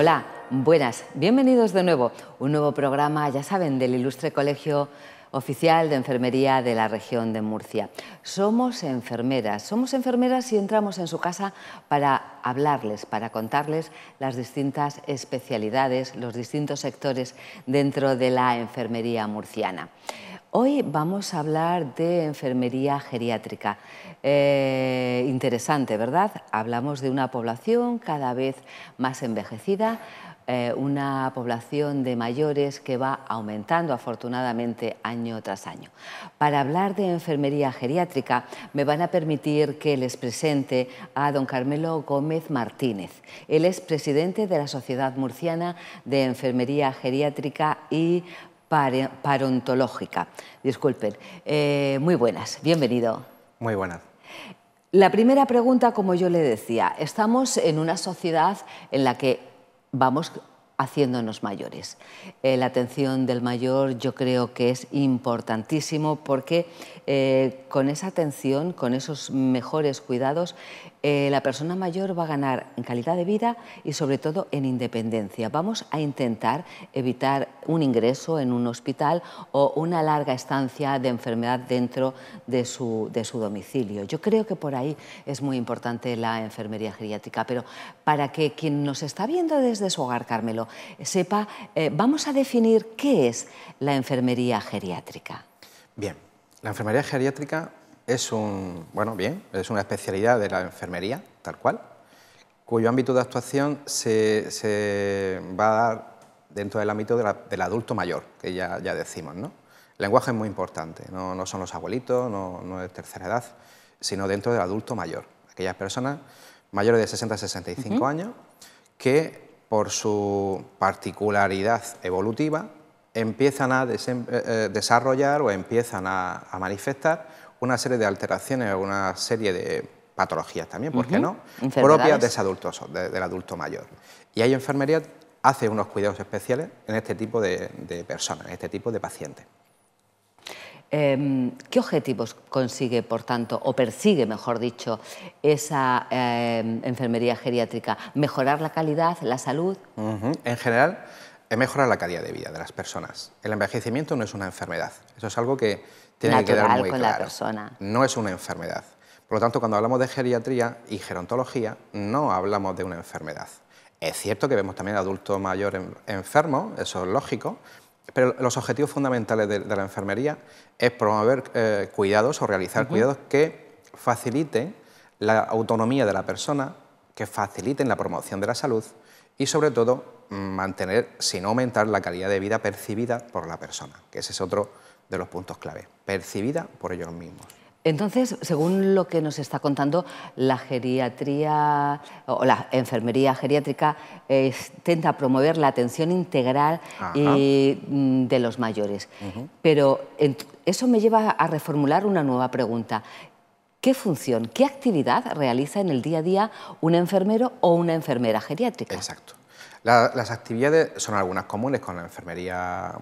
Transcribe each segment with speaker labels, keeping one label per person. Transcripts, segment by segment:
Speaker 1: Hola, buenas, bienvenidos de nuevo. Un nuevo programa, ya saben, del Ilustre Colegio Oficial de Enfermería de la región de Murcia. Somos enfermeras y entramos en su casa para hablarles, para contarles las distintas especialidades, los distintos sectores dentro de la enfermería murciana. Hoy vamos a hablar de enfermería geriátrica. Interesante, ¿verdad? Hablamos de una población cada vez más envejecida, una población de mayores que va aumentando afortunadamente año tras año. Para hablar de enfermería geriátrica me van a permitir que les presente a don Carmelo Gómez Martínez. Él es presidente de la Sociedad Murciana de Enfermería Geriátrica y Parontológica. Disculpen. Muy buenas, bienvenido.
Speaker 2: Muy buenas.
Speaker 1: La primera pregunta, como yo le decía, estamos en una sociedad en la que vamos haciéndonos mayores. La atención del mayor yo creo que es importantísimo porque con esa atención, con esos mejores cuidados, la persona mayor va a ganar en calidad de vida y sobre todo en independencia. Vamos a intentar evitar un ingreso en un hospital o una larga estancia de enfermedad dentro de su domicilio. Yo creo que por ahí es muy importante la enfermería geriátrica, pero para que quien nos está viendo desde su hogar, Carmelo, sepa, vamos a definir qué es la enfermería geriátrica.
Speaker 2: Bien, la enfermería geriátrica es una especialidad de la enfermería, tal cual, cuyo ámbito de actuación se va a dar dentro del ámbito del adulto mayor, que ya decimos, ¿no? El lenguaje es muy importante, no son los abuelitos, no es tercera edad, sino dentro del adulto mayor, aquellas personas mayores de 60 a 65 años que por su particularidad evolutiva empiezan a desarrollar o empiezan a manifestar una serie de alteraciones o una serie de patologías también, ¿por qué no?, propias de ese del adulto mayor. Y ahí enfermería hace unos cuidados especiales en este tipo de personas, en este tipo de pacientes.
Speaker 1: ¿Qué objetivos consigue, por tanto, o persigue, mejor dicho, esa enfermería geriátrica? ¿Mejorar la calidad, la salud?
Speaker 2: En general, es mejorar la calidad de vida de las personas. El envejecimiento no es una enfermedad. Eso es algo que tiene que quedar muy claro.
Speaker 1: La persona.
Speaker 2: No es una enfermedad. Por lo tanto, cuando hablamos de geriatría y gerontología, no hablamos de una enfermedad. Es cierto que vemos también adultos mayores enfermos, eso es lógico, pero los objetivos fundamentales de la enfermería es promover cuidados o realizar cuidados que faciliten la autonomía de la persona, que faciliten la promoción de la salud y, sobre todo, mantener, sin aumentar, la calidad de vida percibida por la persona, que ese es otro de los puntos clave, percibida por ellos mismos.
Speaker 1: Entonces, según lo que nos está contando, la geriatría o la enfermería geriátrica intenta promover la atención integral de los mayores. Pero eso me lleva a reformular una nueva pregunta. ¿Qué función, qué actividad realiza en el día a día un enfermero o una enfermera geriátrica?
Speaker 2: Exacto. Las actividades son algunas comunes con la enfermería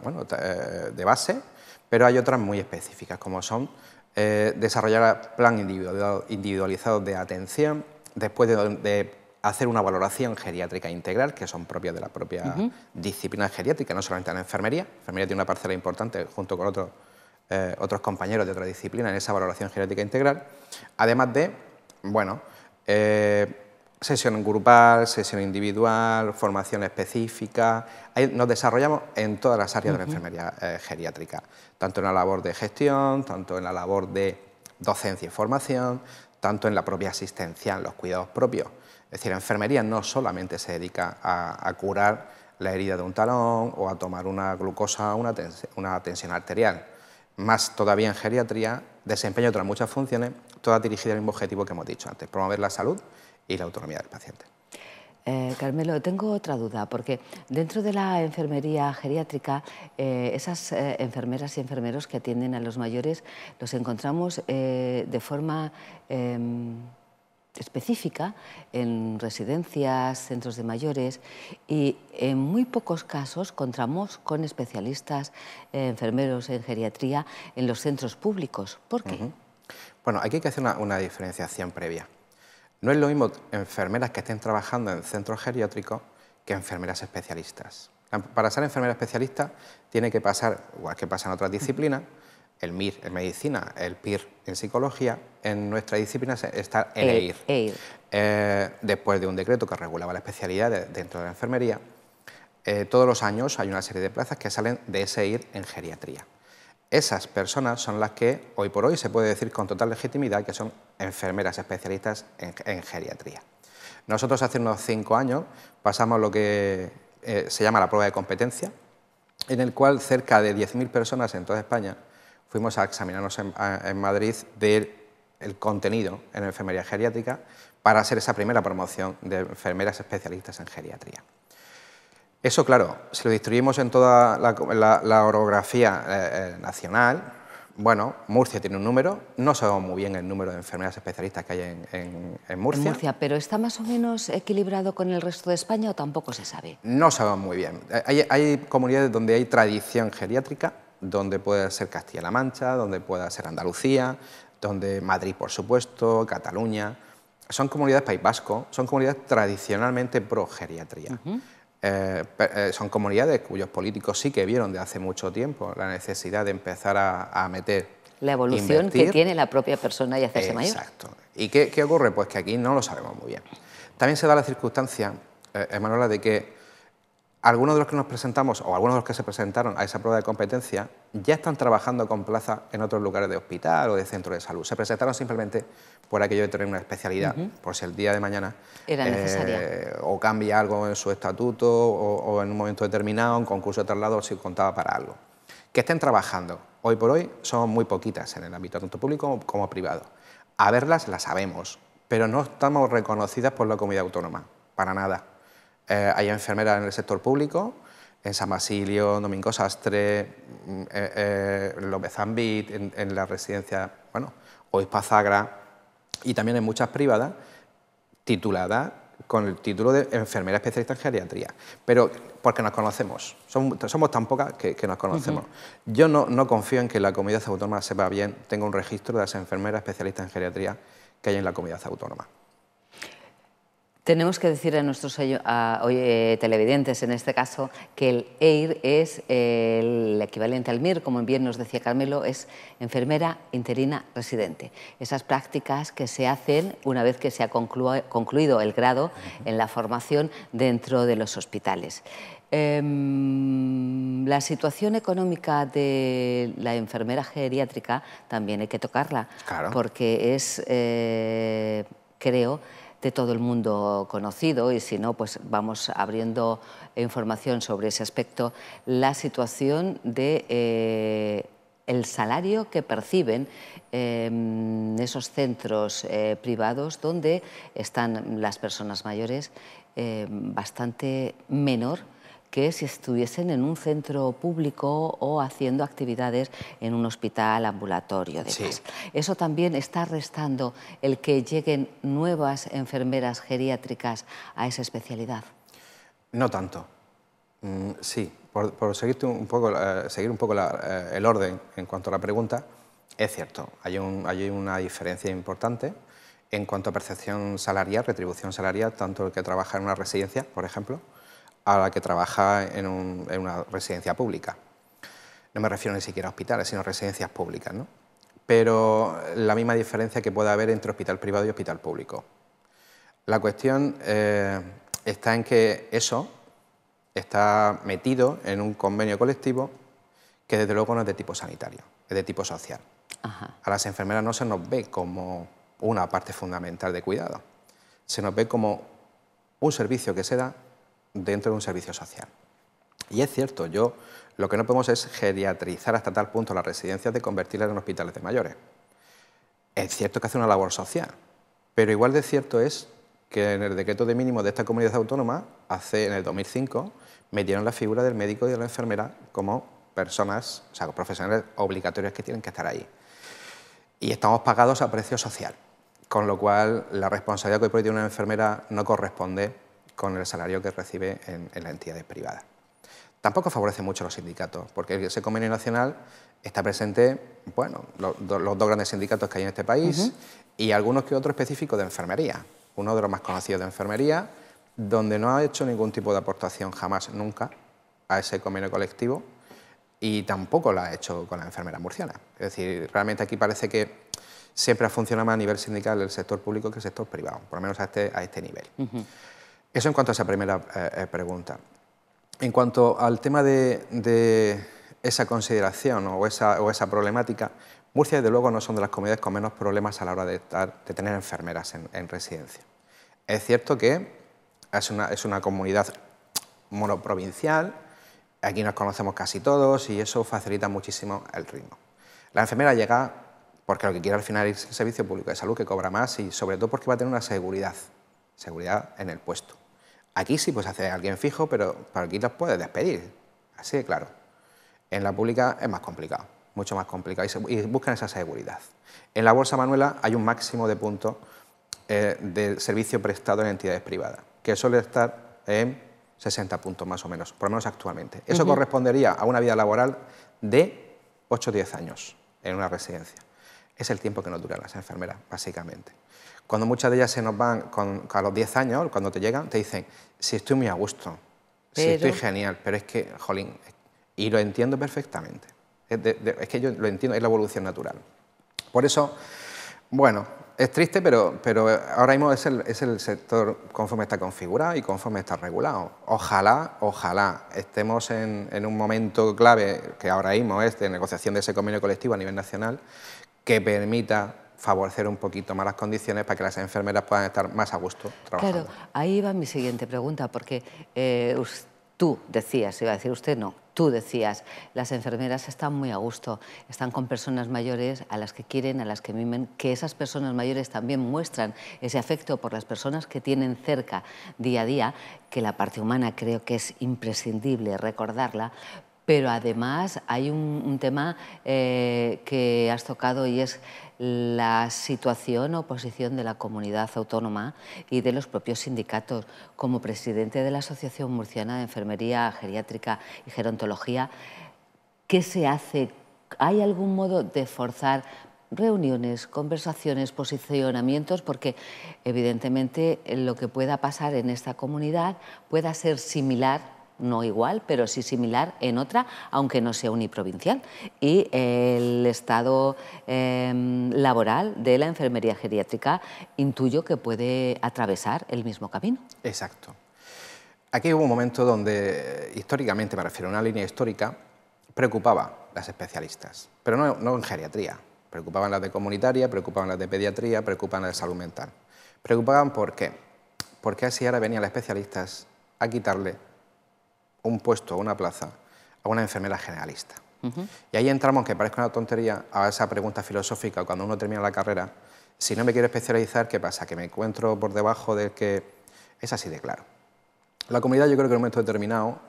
Speaker 2: de base, pero hay otras muy específicas, como son desarrollar plan individualizado de atención, después de hacer una valoración geriátrica integral, que son propias de la propia disciplina geriátrica, no solamente en la enfermería. La enfermería tiene una parcela importante junto con otros compañeros de otra disciplina en esa valoración geriátrica integral, además de, sesión grupal, sesión individual, formación específica. Nos desarrollamos en todas las áreas de la enfermería geriátrica, tanto en la labor de gestión, tanto en la labor de docencia y formación, tanto en la propia asistencia, en los cuidados propios. Es decir, la enfermería no solamente se dedica a curar la herida de un talón o a tomar una glucosa o una tensión arterial. Más todavía en geriatría desempeña otras muchas funciones, todas dirigidas al mismo objetivo que hemos dicho antes, promover la salud y la autonomía del paciente.
Speaker 1: Carmelo, tengo otra duda, porque dentro de la enfermería geriátrica, esas enfermeras y enfermeros que atienden a los mayores los encontramos de forma específica en residencias, centros de mayores, y en muy pocos casos contamos con especialistas enfermeros en geriatría en los centros públicos. ¿Por qué?
Speaker 2: Bueno, aquí hay que hacer una diferenciación previa. No es lo mismo enfermeras que estén trabajando en centros geriátricos que enfermeras especialistas. Para ser enfermera especialista tiene que pasar, igual que pasa en otras disciplinas, el MIR en medicina, el PIR en psicología. En nuestra disciplina está el EIR. Después de un decreto que regulaba la especialidad dentro de la enfermería, todos los años hay una serie de plazas que salen de ese EIR en geriatría. Esas personas son las que hoy por hoy se puede decir con total legitimidad que son enfermeras especialistas en geriatría. Nosotros hace unos 5 años pasamos lo que se llama la prueba de competencia, en el cual cerca de 10.000 personas en toda España fuimos a examinarnos en Madrid del contenido en enfermería geriátrica para hacer esa primera promoción de enfermeras especialistas en geriatría. Eso, claro, si lo distribuimos en toda la orografía nacional, bueno, Murcia tiene un número, no sabemos muy bien el número de enfermeras especialistas que hay en Murcia.
Speaker 1: En Murcia, ¿pero está más o menos equilibrado con el resto de España o tampoco se sabe?
Speaker 2: No sabemos muy bien. Hay comunidades donde hay tradición geriátrica, donde puede ser Castilla-La Mancha, donde pueda ser Andalucía, donde Madrid, por supuesto, Cataluña. Son comunidades, País Vasco, son comunidades tradicionalmente pro geriatría. Son comunidades cuyos políticos sí que vieron de hace mucho tiempo la necesidad de empezar a meter,
Speaker 1: la evolución que tiene la propia persona y hacerse mayor.
Speaker 2: Exacto. ¿Y qué ocurre? Pues que aquí no lo sabemos muy bien. También se da la circunstancia, Emanuela, de que algunos de los que nos presentamos o algunos de los que se presentaron a esa prueba de competencia ya están trabajando con plaza en otros lugares de hospital o de centro de salud. Se presentaron simplemente por aquello de tener una especialidad, por si el día de mañana
Speaker 1: era necesaria.
Speaker 2: O cambia algo en su estatuto o en un momento determinado, un concurso de traslado, si contaba para algo. Que estén trabajando. Hoy por hoy son muy poquitas en el ámbito tanto público como privado. A verlas las sabemos, pero no estamos reconocidas por la comunidad autónoma, para nada. Hay enfermeras en el sector público, en San Basilio, Domingo Sastre, López Zambit, en la residencia, bueno, Oispa Zagra, y también en muchas privadas, tituladas con el título de enfermera especialista en geriatría, pero porque nos conocemos, somos tan pocas que nos conocemos. Yo no confío en que la comunidad autónoma sepa bien, tenga un registro de las enfermeras especialistas en geriatría que hay en la comunidad autónoma.
Speaker 1: Tenemos que decir a nuestros televidentes, en este caso, que el EIR es el equivalente al MIR, como bien nos decía Carmelo, es enfermera interina residente. Esas prácticas que se hacen una vez que se ha concluido el grado en la formación dentro de los hospitales. La situación económica de la enfermera geriátrica también hay que tocarla, claro, porque es, creo, de todo el mundo conocido, y si no, pues vamos abriendo información sobre ese aspecto, la situación de el salario que perciben esos centros privados donde están las personas mayores bastante menor que si estuviesen en un centro público o haciendo actividades en un hospital ambulatorio. Sí. Eso también está restando el que lleguen nuevas enfermeras geriátricas a esa especialidad.
Speaker 2: No tanto. Sí, por seguir un poco el orden en cuanto a la pregunta, es cierto, hay una diferencia importante en cuanto a percepción salarial, retribución salarial, tanto el que trabaja en una residencia, por ejemplo, a la que trabaja en una residencia pública. No me refiero ni siquiera a hospitales, sino a residencias públicas, ¿no? Pero la misma diferencia que puede haber entre hospital privado y hospital público. La cuestión está en que eso está metido en un convenio colectivo que desde luego no es de tipo sanitario, es de tipo social. Ajá. A las enfermeras no se nos ve como una parte fundamental de cuidado, se nos ve como un servicio que se da dentro de un servicio social. Y es cierto, lo que no podemos es geriatrizar hasta tal punto las residencias de convertirlas en hospitales de mayores. Es cierto que hace una labor social, pero igual de cierto es que en el decreto de mínimos de esta comunidad autónoma, en el 2005, metieron la figura del médico y de la enfermera como personas, o sea, profesionales obligatorios que tienen que estar ahí. Y estamos pagados a precio social, con lo cual la responsabilidad que hoy por hoy tiene una enfermera no corresponde con el salario que recibe en las entidades privadas. Tampoco favorece mucho a los sindicatos, porque ese convenio nacional está presente, bueno, los dos grandes sindicatos que hay en este país y algunos que otros específicos de enfermería. Uno de los más conocidos de enfermería, donde no ha hecho ningún tipo de aportación jamás, nunca, a ese convenio colectivo, y tampoco lo ha hecho con la enfermera murciana. Es decir, realmente aquí parece que siempre ha funcionado más a nivel sindical el sector público que el sector privado, por lo menos a este nivel. Eso en cuanto a esa primera pregunta. En cuanto al tema de esa consideración o esa problemática, Murcia, desde luego, no son de las comunidades con menos problemas a la hora de tener enfermeras en residencia. Es cierto que es una comunidad monoprovincial, aquí nos conocemos casi todos y eso facilita muchísimo el ritmo. La enfermera llega porque lo que quiere al final es el servicio público de salud, que cobra más y sobre todo porque va a tener una seguridad en el puesto. Aquí sí puedes hacer a alguien fijo, pero para aquí los puedes despedir, así de claro. En la pública es más complicado, mucho más complicado, y buscan esa seguridad. En la Bolsa Manuela hay un máximo de puntos del servicio prestado en entidades privadas, que suele estar en 60 puntos más o menos, por lo menos actualmente. Eso correspondería a una vida laboral de 8 o 10 años en una residencia. Es el tiempo que nos duran las enfermeras, básicamente. Cuando muchas de ellas se nos van a los 10 años, cuando te llegan, te dicen, sí, estoy muy a gusto, sí, estoy genial, pero es que, jolín, y lo entiendo perfectamente. Es que yo lo entiendo, es la evolución natural. Por eso, bueno, es triste, pero ahora mismo es el sector conforme está configurado y conforme está regulado. Ojalá estemos en un momento clave, que ahora mismo es de negociación de ese convenio colectivo a nivel nacional, que permita favorecer un poquito más las condiciones para que las enfermeras puedan estar más a gusto trabajando.
Speaker 1: Claro, ahí va mi siguiente pregunta, porque tú decías, iba a decir usted no, tú decías, las enfermeras están muy a gusto, están con personas mayores a las que quieren, a las que mimen, que esas personas mayores también muestran ese afecto por las personas que tienen cerca día a día, que la parte humana creo que es imprescindible recordarla, pero además hay un tema que has tocado y es la situación o posición de la comunidad autónoma y de los propios sindicatos. Como presidente de la Asociación Murciana de Enfermería Geriátrica y Gerontología, ¿qué se hace? ¿Hay algún modo de forzar reuniones, conversaciones, posicionamientos? Porque evidentemente lo que pueda pasar en esta comunidad pueda ser similar, no igual, pero sí similar en otra, aunque no sea uniprovincial. Y el estado laboral de la enfermería geriátrica intuyo que puede atravesar el mismo camino.
Speaker 2: Exacto. Aquí hubo un momento donde, históricamente, me refiero a una línea histórica, preocupaba a las especialistas, pero no en geriatría. Preocupaban las de comunitaria, preocupaban las de pediatría, preocupaban las de salud mental. Preocupaban ¿por qué? Porque así ahora venían las especialistas a quitarle un puesto o una plaza a una enfermera generalista. Y ahí entramos, aunque parezca una tontería, a esa pregunta filosófica cuando uno termina la carrera, si no me quiero especializar, ¿qué pasa? Que me encuentro por debajo del que... Es así de claro. La comunidad, yo creo que en un momento determinado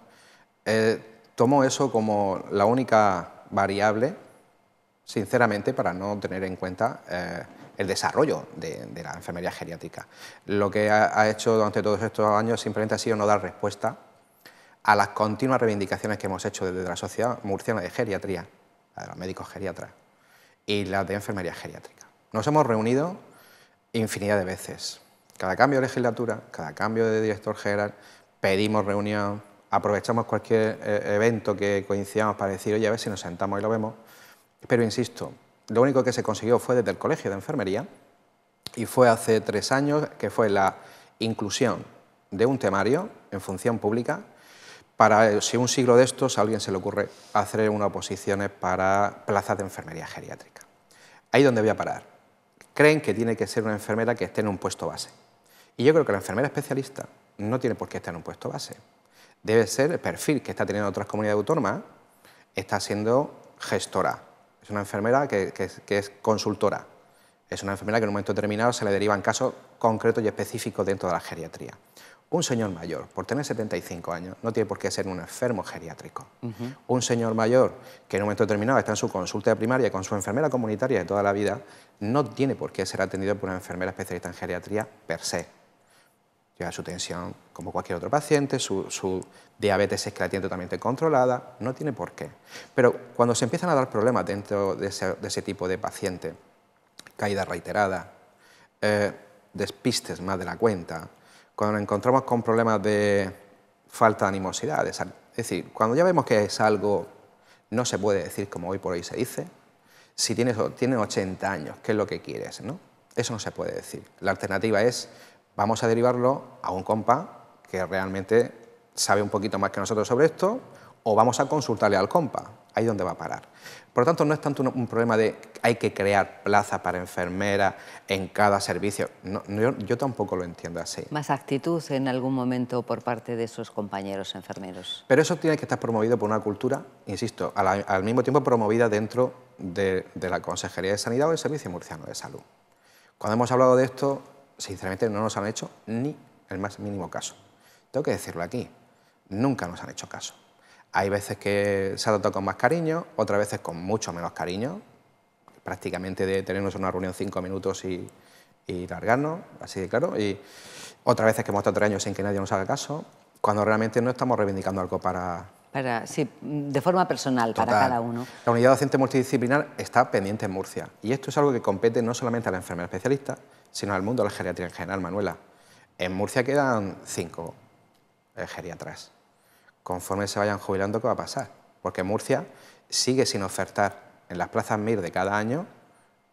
Speaker 2: tomó eso como la única variable, sinceramente, para no tener en cuenta el desarrollo de la enfermería geriátrica. Lo que ha hecho durante todos estos años simplemente ha sido no dar respuesta a las continuas reivindicaciones que hemos hecho desde la Sociedad Murciana de Geriatría, la de los médicos geriatras, y la de enfermería geriátrica. Nos hemos reunido infinidad de veces. Cada cambio de legislatura, cada cambio de director general, pedimos reunión, aprovechamos cualquier evento que coincidamos para decir, oye, a ver si nos sentamos y lo vemos. Pero insisto, lo único que se consiguió fue desde el Colegio de Enfermería y fue hace 3 años, que fue la inclusión de un temario en función pública para, si un siglo de estos a alguien se le ocurre hacer unas oposiciones para plazas de enfermería geriátrica. Ahí donde voy a parar. Creen que tiene que ser una enfermera que esté en un puesto base. Y yo creo que la enfermera especialista no tiene por qué estar en un puesto base. Debe ser el perfil que está teniendo otras comunidades autónomas, está siendo gestora. Es una enfermera que es consultora. Es una enfermera que en un momento determinado se le derivan casos concretos y específicos dentro de la geriatría. Un señor mayor, por tener 75 años, no tiene por qué ser un enfermo geriátrico. Un señor mayor que en un momento determinado está en su consulta primaria con su enfermera comunitaria de toda la vida, no tiene por qué ser atendido por una enfermera especialista en geriatría per se. Lleva su tensión como cualquier otro paciente, su diabetes es que la tiene totalmente controlada, no tiene por qué. Pero cuando se empiezan a dar problemas dentro de ese tipo de paciente, caídas reiteradas, despistes más de la cuenta, cuando nos encontramos con problemas de falta de animosidad, es decir, cuando ya vemos que es algo, no se puede decir como hoy por hoy se dice, si tienes 80 años, ¿qué es lo que quieres? ¿No? Eso no se puede decir. La alternativa es, vamos a derivarlo a un compa que realmente sabe un poquito más que nosotros sobre esto, o vamos a consultarle al compa, ahí donde va a parar. Por lo tanto, no es tanto un problema de hay que crear plazas para enfermeras en cada servicio. No, yo tampoco lo entiendo así.
Speaker 1: Más actitud en algún momento por parte de sus compañeros enfermeros.
Speaker 2: Pero eso tiene que estar promovido por una cultura, insisto, al mismo tiempo promovida dentro de la Consejería de Sanidad o del Servicio Murciano de Salud. Cuando hemos hablado de esto, sinceramente no nos han hecho ni el más mínimo caso. Tengo que decirlo aquí, nunca nos han hecho caso. Hay veces que se ha tratado con más cariño, otras veces con mucho menos cariño, prácticamente de tenernos una reunión 5 minutos y largarnos, así de claro, y otras veces que hemos estado 3 años sin que nadie nos haga caso, cuando realmente no estamos reivindicando algo
Speaker 1: sí, de forma personal,
Speaker 2: total.
Speaker 1: para cada uno.
Speaker 2: La unidad docente multidisciplinar está pendiente en Murcia, y esto es algo que compete no solamente a la enfermera especialista, sino al mundo de la geriatría en general, Manuela. En Murcia quedan 5 geriatras. Conforme se vayan jubilando, ¿qué va a pasar? Porque Murcia sigue sin ofertar en las plazas MIR de cada año,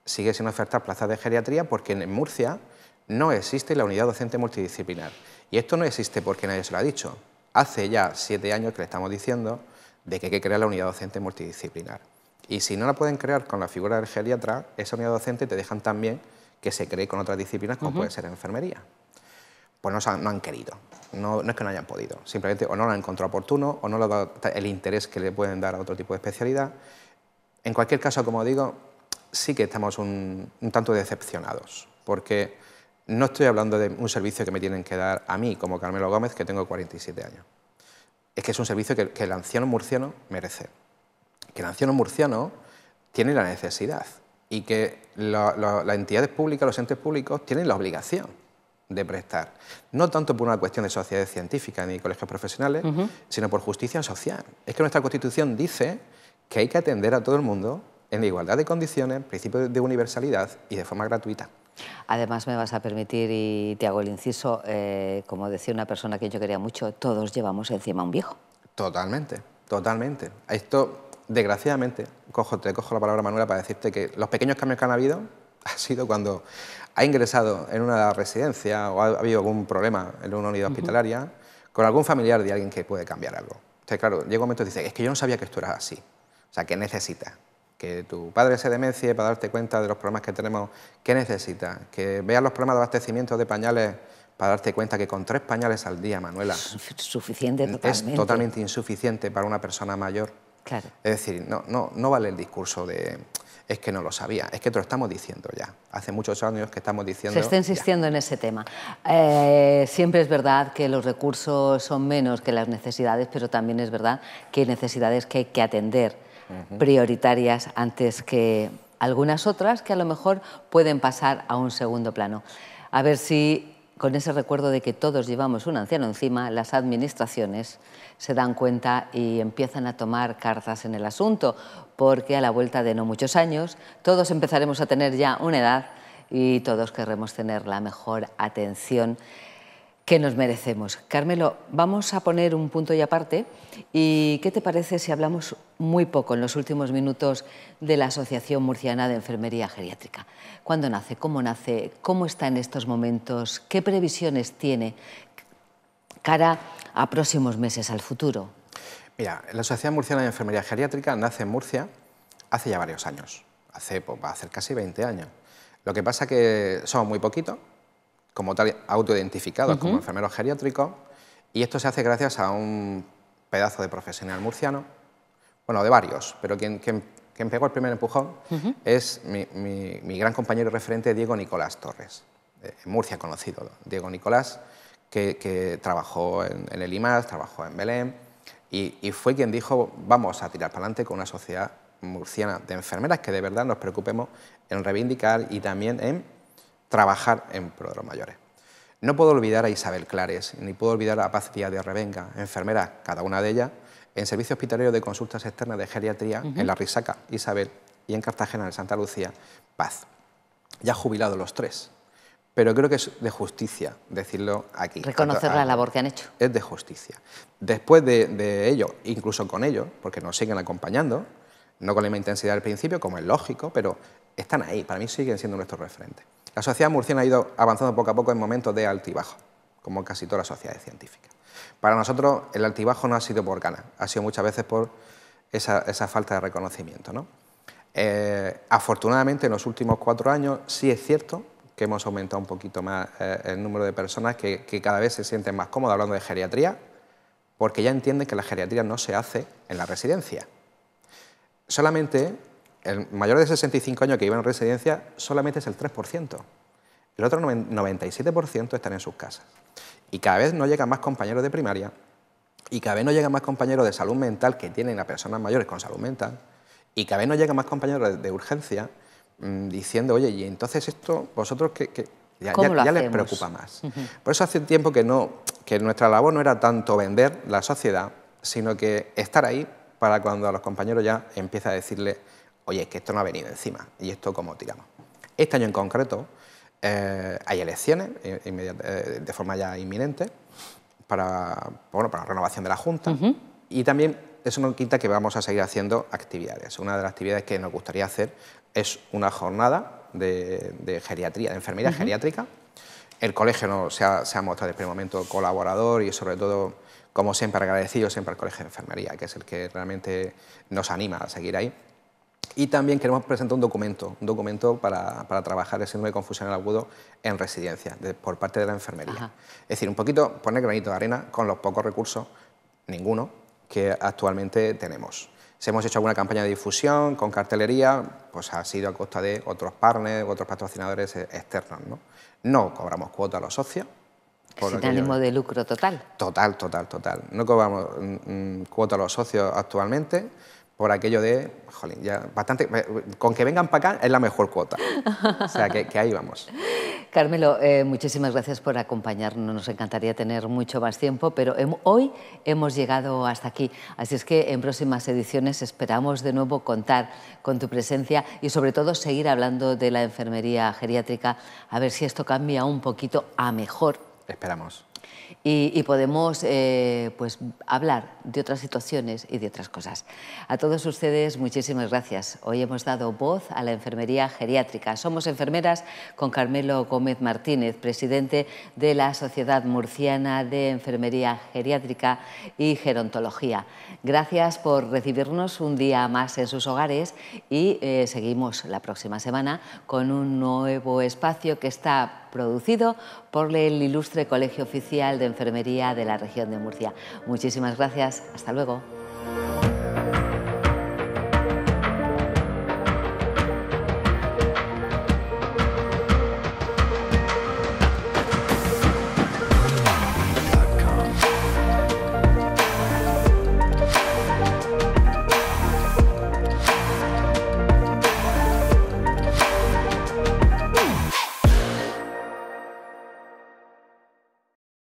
Speaker 2: sigue sin ofertar plazas de geriatría porque en Murcia no existe la unidad docente multidisciplinar. Y esto no existe porque nadie se lo ha dicho. Hace ya 7 años que le estamos diciendo de que hay que crear la unidad docente multidisciplinar. Y si no la pueden crear con la figura del geriatra, esa unidad docente te dejan también que se cree con otras disciplinas como puede ser enfermería. Pues no han querido, no es que no hayan podido, simplemente o no lo han encontrado oportuno o no le han dado el interés que le pueden dar a otro tipo de especialidad. En cualquier caso, como digo, sí que estamos un tanto decepcionados, porque no estoy hablando de un servicio que me tienen que dar a mí, como Carmelo Gómez, que tengo 47 años. Es que es un servicio que el anciano murciano merece, que el anciano murciano tiene la necesidad y que las entidades públicas, los entes públicos, tienen la obligación de prestar, no tanto por una cuestión de sociedades científicas ni colegios profesionales, sino por justicia social. Es que nuestra Constitución dice que hay que atender a todo el mundo en igualdad de condiciones, principio de universalidad y de forma gratuita.
Speaker 1: Además, me vas a permitir, y te hago el inciso, como decía una persona que yo quería mucho, todos llevamos encima un viejo.
Speaker 2: Totalmente, totalmente. Esto, desgraciadamente, te cojo la palabra, Manuela, para decirte que los pequeños cambios que han habido ha sido cuando ha ingresado en una residencia o ha habido algún problema en una unidad hospitalaria con algún familiar de alguien que puede cambiar algo. Entonces, claro, llega un momento y dice, es que yo no sabía que esto era así. O sea, ¿qué necesitas? Que tu padre se demencie para darte cuenta de los problemas que tenemos. ¿Qué necesitas? Que veas los problemas de abastecimiento de pañales para darte cuenta que con 3 pañales al día, Manuela,
Speaker 1: Suficiente totalmente.
Speaker 2: Es totalmente insuficiente para una persona mayor.
Speaker 1: Claro.
Speaker 2: Es decir, no vale el discurso de es que no lo sabía, es que te lo estamos diciendo ya. Hace muchos años que estamos diciendo...
Speaker 1: Se está insistiendo en ese tema. Siempre es verdad que los recursos son menos que las necesidades, pero también es verdad que hay necesidades que hay que atender, prioritarias, antes que algunas otras que a lo mejor pueden pasar a un segundo plano. A ver si, con ese recuerdo de que todos llevamos un anciano encima, las administraciones se dan cuenta y empiezan a tomar cartas en el asunto, porque a la vuelta de no muchos años todos empezaremos a tener ya una edad y todos querremos tener la mejor atención que nos merecemos. Carmelo, vamos a poner un punto y aparte. ¿Y qué te parece si hablamos muy poco en los últimos minutos de la Asociación Murciana de Enfermería Geriátrica? ¿Cuándo nace? ¿Cómo está en estos momentos? ¿Qué previsiones tiene cara a próximos meses, al futuro?
Speaker 2: Mira, la Asociación Murciana de Enfermería Geriátrica nace en Murcia hace ya varios años, va a hacer casi 20 años. Lo que pasa es que somos muy poquitos, como tal autoidentificados como enfermeros geriátricos, y esto se hace gracias a un pedazo de profesional murciano, bueno, de varios, pero quien pegó el primer empujón es mi gran compañero y referente Diego Nicolás Torres, en Murcia conocido, Diego Nicolás, que trabajó en el IMAS, trabajó en Belén, y fue quien dijo, vamos a tirar para adelante con una sociedad murciana de enfermeras que de verdad nos preocupemos en reivindicar y también en trabajar en pro de los mayores. No puedo olvidar a Isabel Clares, ni puedo olvidar a Paz Díaz de Revenga, enfermeras, cada una de ellas, en servicio hospitalario de consultas externas de geriatría, en La Risaca, Isabel, y en Cartagena, en Santa Lucía, Paz. Ya jubilados los 3, pero creo que es de justicia decirlo aquí.
Speaker 1: Reconocer la labor que han hecho.
Speaker 2: Es de justicia. Después de ello, incluso con ellos, porque nos siguen acompañando, no con la misma intensidad al principio, como es lógico, pero están ahí, para mí siguen siendo nuestros referentes. La sociedad murciana ha ido avanzando poco a poco en momentos de altibajo, como casi todas las sociedades científicas. Para nosotros el altibajo no ha sido por ganas, ha sido muchas veces por esa falta de reconocimiento, ¿no? Afortunadamente en los últimos 4 años sí es cierto que hemos aumentado un poquito más el número de personas que cada vez se sienten más cómodas hablando de geriatría, porque ya entienden que la geriatría no se hace en la residencia. Solamente el mayor de 65 años que vive en residencia solamente es el 3%. El otro 97% están en sus casas. Y cada vez nos llegan más compañeros de primaria y cada vez nos llegan más compañeros de salud mental que tienen a personas mayores con salud mental y cada vez nos llegan más compañeros de urgencia diciendo, oye, y entonces esto, vosotros que ya les preocupa más. Por eso hace tiempo que nuestra labor no era tanto vender la sociedad, sino que estar ahí para cuando a los compañeros ya empieza a decirle, oye, es que esto no ha venido encima, y esto cómo tiramos. Este año en concreto hay elecciones de forma ya inminente para la renovación de la Junta y también eso no quita que vamos a seguir haciendo actividades. Una de las actividades que nos gustaría hacer es una jornada de geriatría, de enfermería geriátrica. El colegio se ha mostrado desde el primer momento colaborador y sobre todo, como siempre, agradecido siempre al Colegio de Enfermería, que es el que realmente nos anima a seguir ahí. Y también queremos presentar un documento para trabajar el síndrome de confusión agudo en residencia por parte de la enfermería. Es decir, un poquito poner granito de arena con los pocos recursos, ninguno, que actualmente tenemos. Si hemos hecho alguna campaña de difusión con cartelería, pues ha sido a costa de otros partners, otros patrocinadores externos, ¿no? No cobramos cuota a los socios.
Speaker 1: Sin ánimo de lucro total.
Speaker 2: Total. No cobramos cuota a los socios actualmente por aquello de, jolín, ya bastante, con que vengan para acá es la mejor cuota. O sea, que ahí vamos.
Speaker 1: Carmelo, muchísimas gracias por acompañarnos. Nos encantaría tener mucho más tiempo, pero hoy hemos llegado hasta aquí. Así es que en próximas ediciones esperamos de nuevo contar con tu presencia y sobre todo seguir hablando de la enfermería geriátrica, a ver si esto cambia un poquito a mejor.
Speaker 2: Esperamos.
Speaker 1: Y podemos pues, hablar de otras situaciones y de otras cosas. A todos ustedes, muchísimas gracias. Hoy hemos dado voz a la enfermería geriátrica. Somos enfermeras con Carmelo Gómez Martínez, presidente de la Sociedad Murciana de Enfermería Geriátrica y Gerontología. Gracias por recibirnos un día más en sus hogares y seguimos la próxima semana con un nuevo espacio que está producido por el ilustre Colegio Oficial de Enfermería de la región de Murcia. Muchísimas gracias. Hasta luego.